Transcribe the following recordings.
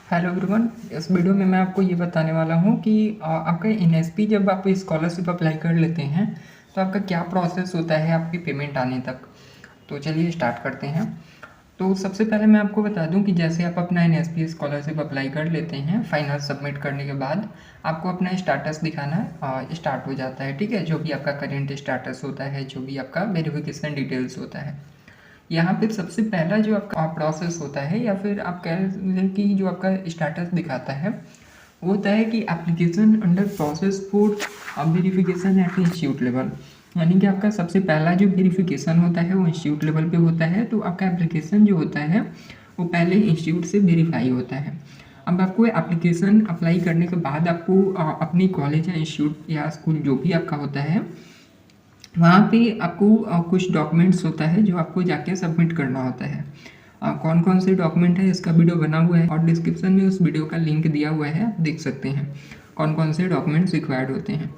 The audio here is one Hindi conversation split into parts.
Hello everyone. इस वीडियो में मैं आपको ये बताने वाला हूँ कि आपका एनएसपी जब आप स्कॉलरशिप अप्लाई कर लेते हैं तो आपका क्या प्रोसेस होता है आपकी पेमेंट आने तक। तो चलिए स्टार्ट करते हैं। तो सबसे पहले मैं आपको बता दूं कि जैसे आप अपना एनएसपी स्कॉलरशिप अप्लाई कर लेते हैं, फाइनल सबमिट करने के बाद आपको अपना स्टाटस दिखाना स्टार्ट हो जाता है। ठीक है, जो भी आपका करेंट स्टाटस होता है, जो भी आपका वेरिफिकेशन डिटेल्स होता है, यहाँ पे सबसे पहला जो आपका प्रोसेस होता है या फिर आप कह लें कि जो आपका स्टेटस दिखाता है वो होता है कि application under process for verification eight institute level. यानी कि आपका सबसे पहला जो वेरिफिकेशन होता है वो इंस्टीट्यूट लेवल पे होता है। तो आपका एप्लीकेशन जो होता है वो पहले इंस्टीट्यूट से वेरीफाई होता है। अब आपको एप्लीकेशन अप्लाई करने के बाद आपको अपनी कॉलेज या इंस्टीट्यूट या स्कूल जो भी आपका होता है वहाँ पे आपको कुछ डॉक्यूमेंट्स होता है जो आपको जाके सबमिट करना होता है। कौन कौन से डॉक्यूमेंट है इसका वीडियो बना हुआ है और डिस्क्रिप्शन में उस वीडियो का लिंक दिया हुआ है, आप देख सकते हैं कौन कौन से डॉक्यूमेंट्स रिक्वायर्ड होते हैं।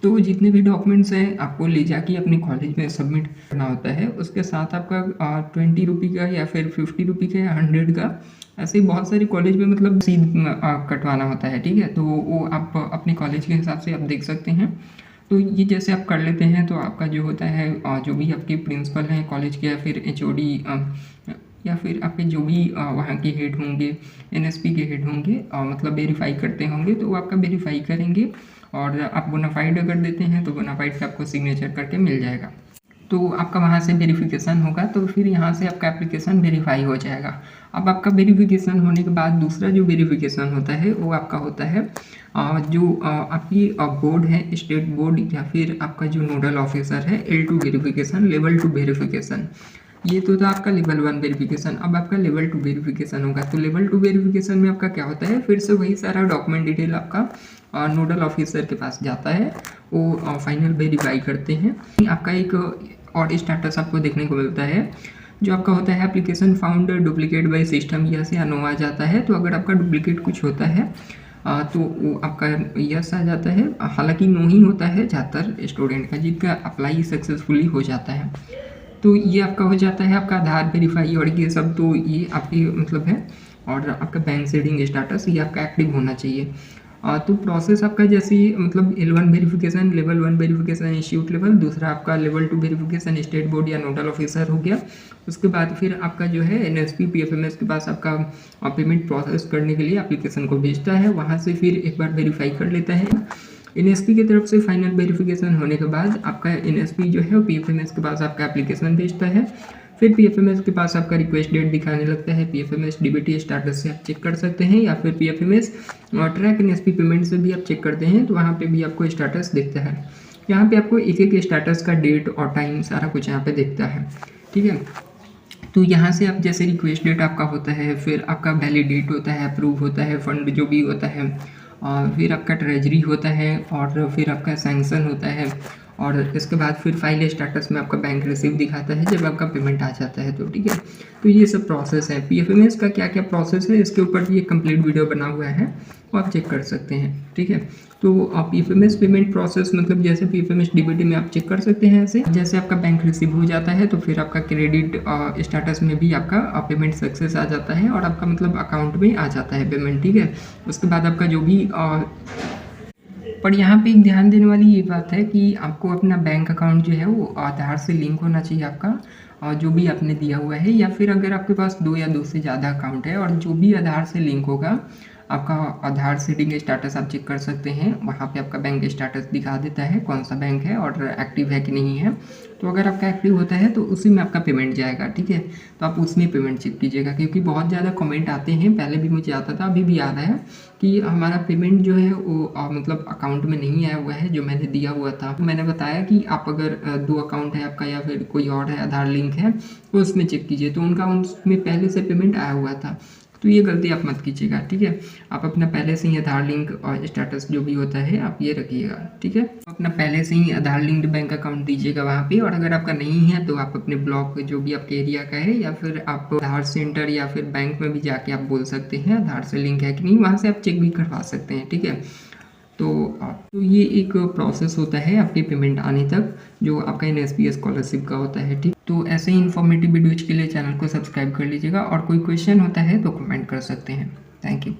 तो जितने भी डॉक्यूमेंट्स हैं आपको ले जाके अपने कॉलेज में सबमिट करना होता है। उसके साथ आपका 20 रुपये का या फिर 50 रुपये का या 100 का, ऐसे ही बहुत सारे कॉलेज में मतलब रसीद कटवाना होता है। ठीक है, तो वो आप अपने कॉलेज के हिसाब से आप देख सकते हैं। तो ये जैसे आप कर लेते हैं तो आपका जो होता है जो भी आपके प्रिंसिपल हैं कॉलेज के या फिर एचओडी या फिर आपके जो भी वहाँ के हेड होंगे, एनएसपी के हेड होंगे, मतलब वेरीफाई करते होंगे, तो वो आपका वेरीफाई करेंगे और आप बोनाफाइड अगर देते हैं तो बोनाफाइड पे आपको सिग्नेचर करके मिल जाएगा। तो आपका वहाँ से वेरिफिकेशन होगा तो फिर यहाँ से आपका एप्लीकेशन वेरीफाई हो जाएगा। अब आपका वेरिफिकेशन होने के बाद दूसरा जो वेरिफिकेशन होता है वो आपका होता है जो आपकी बोर्ड है, स्टेट बोर्ड या फिर आपका जो नोडल ऑफिसर है, L2 वेरिफिकेशन, लेवल 2 वेरिफिकेशन। ये तो था आपका लेवल 1 वेरिफिकेशन। अब आपका लेवल 2 वेरिफिकेशन होगा। तो लेवल 2 वेरिफिकेशन में आपका क्या होता है, फिर से वही सारा डॉक्यूमेंट डिटेल आपका नोडल ऑफिसर के पास जाता है, वो फाइनल वेरीफाई करते हैं। आपका एक और स्टेटस आपको देखने को मिलता है जो आपका होता है application found duplicate by system, yes या नो आ जाता है। तो अगर आपका डुप्लीकेट कुछ होता है तो वो आपका यस आ जाता है, हालांकि नो ही होता है ज़्यादातर स्टूडेंट का जिनका अप्लाई सक्सेसफुली हो जाता है। तो ये आपका हो जाता है आपका आधार वेरीफाई और ये सब, तो ये आपकी मतलब है। और आपका बैंक सेविंग स्टेटस ये आपका एक्टिव होना चाहिए। तो प्रोसेस आपका जैसे मतलब L1 verification, level 1 verification institute level, दूसरा आपका लेवल 2 वेरिफिकेशन स्टेट बोर्ड या नोडल ऑफिसर हो गया। उसके बाद फिर आपका जो है एनएसपी पीएफएमएस के पास आपका पेमेंट प्रोसेस करने के लिए एप्लीकेशन को भेजता है, वहाँ से फिर एक बार वेरीफाई कर लेता है। एनएसपी की तरफ से फाइनल वेरिफिकेशन होने के बाद आपका एनएसपी जो है वो पीएफएमएस के पास आपका एप्लीकेशन भेजता है। फिर पीएफएमएस के पास आपका रिक्वेस्ट डेट दिखाने लगता है। पीएफएमएस डीबीटी स्टाटस से आप चेक कर सकते हैं या फिर पीएफएमएस ट्रैक एनएसपी पेमेंट से भी आप चेक करते हैं, तो वहाँ पे भी आपको स्टाटस दिखता है। यहाँ पे आपको एक एक स्टाटस का डेट और टाइम सारा कुछ यहाँ पे दिखता है। ठीक है, तो यहाँ से आप जैसे रिक्वेस्ट डेट आपका होता है, फिर आपका वैलिडेट होता है, अप्रूव होता है, फंड जो भी होता है, और फिर आपका ट्रेजरी होता है और फिर आपका सैंक्शन होता है। और इसके बाद फिर फाइल स्टेटस में आपका बैंक रिसीव दिखाता है जब आपका पेमेंट आ जाता है। तो ठीक है, तो ये सब प्रोसेस है। पीएफएमएस का क्या क्या प्रोसेस है इसके ऊपर भी एक कंप्लीट वीडियो बना हुआ है, वो आप चेक कर सकते हैं। ठीक है, तो आप पीएफएमएस पेमेंट प्रोसेस मतलब जैसे पीएफएमएस डीबीटी में आप चेक कर सकते हैं। ऐसे जैसे आपका बैंक रिसीव हो जाता है तो फिर आपका क्रेडिट स्टेटस में भी आपका पेमेंट सक्सेस आ जाता है और आपका मतलब अकाउंट में आ जाता है पेमेंट। ठीक है, उसके बाद आपका जो भी पर यहाँ पे एक ध्यान देने वाली ये बात है कि आपको अपना बैंक अकाउंट जो है वो आधार से लिंक होना चाहिए आपका, और जो भी आपने दिया हुआ है, या फिर अगर आपके पास 2 या 2 से ज़्यादा अकाउंट है और जो भी आधार से लिंक होगा आपका आधार सेटिंग स्टेटस आप चेक कर सकते हैं। वहाँ पे आपका बैंक स्टेटस दिखा देता है कौन सा बैंक है और एक्टिव है कि नहीं है। तो अगर आपका एक्टिव होता है तो उसी में आपका पेमेंट जाएगा। ठीक है, तो आप उसमें पेमेंट चेक कीजिएगा, क्योंकि बहुत ज़्यादा कमेंट आते हैं, पहले भी मुझे आता था, अभी भी आ रहा है कि हमारा पेमेंट जो है वो मतलब अकाउंट में नहीं आया हुआ है जो मैंने दिया हुआ था। तो मैंने बताया कि आप अगर 2 अकाउंट है आपका या फिर कोई और है आधार लिंक है तो उसमें चेक कीजिए, तो उनका उसमें पहले से पेमेंट आया हुआ था। तो ये गलती आप मत कीजिएगा। ठीक है, आप अपना पहले से ही आधार लिंक और स्टेटस जो भी होता है आप ये रखिएगा। ठीक है, अपना पहले से ही आधार लिंक्ड बैंक अकाउंट दीजिएगा वहाँ पे, और अगर आपका नहीं है तो आप अपने ब्लॉक जो भी आपके एरिया का है या फिर आप आधार सेंटर या फिर बैंक में भी जाके आप बोल सकते हैं आधार से लिंक है कि नहीं, वहाँ से आप चेक भी करवा सकते हैं। ठीक है, तो ये एक प्रोसेस होता है आपके पेमेंट आने तक जो आपका एनएसपी स्कॉलरशिप का होता है। ठीक, तो ऐसे ही इन्फॉर्मेटिव वीडियोज के लिए चैनल को सब्सक्राइब कर लीजिएगा, और कोई क्वेश्चन होता है तो कमेंट कर सकते हैं। Thank you.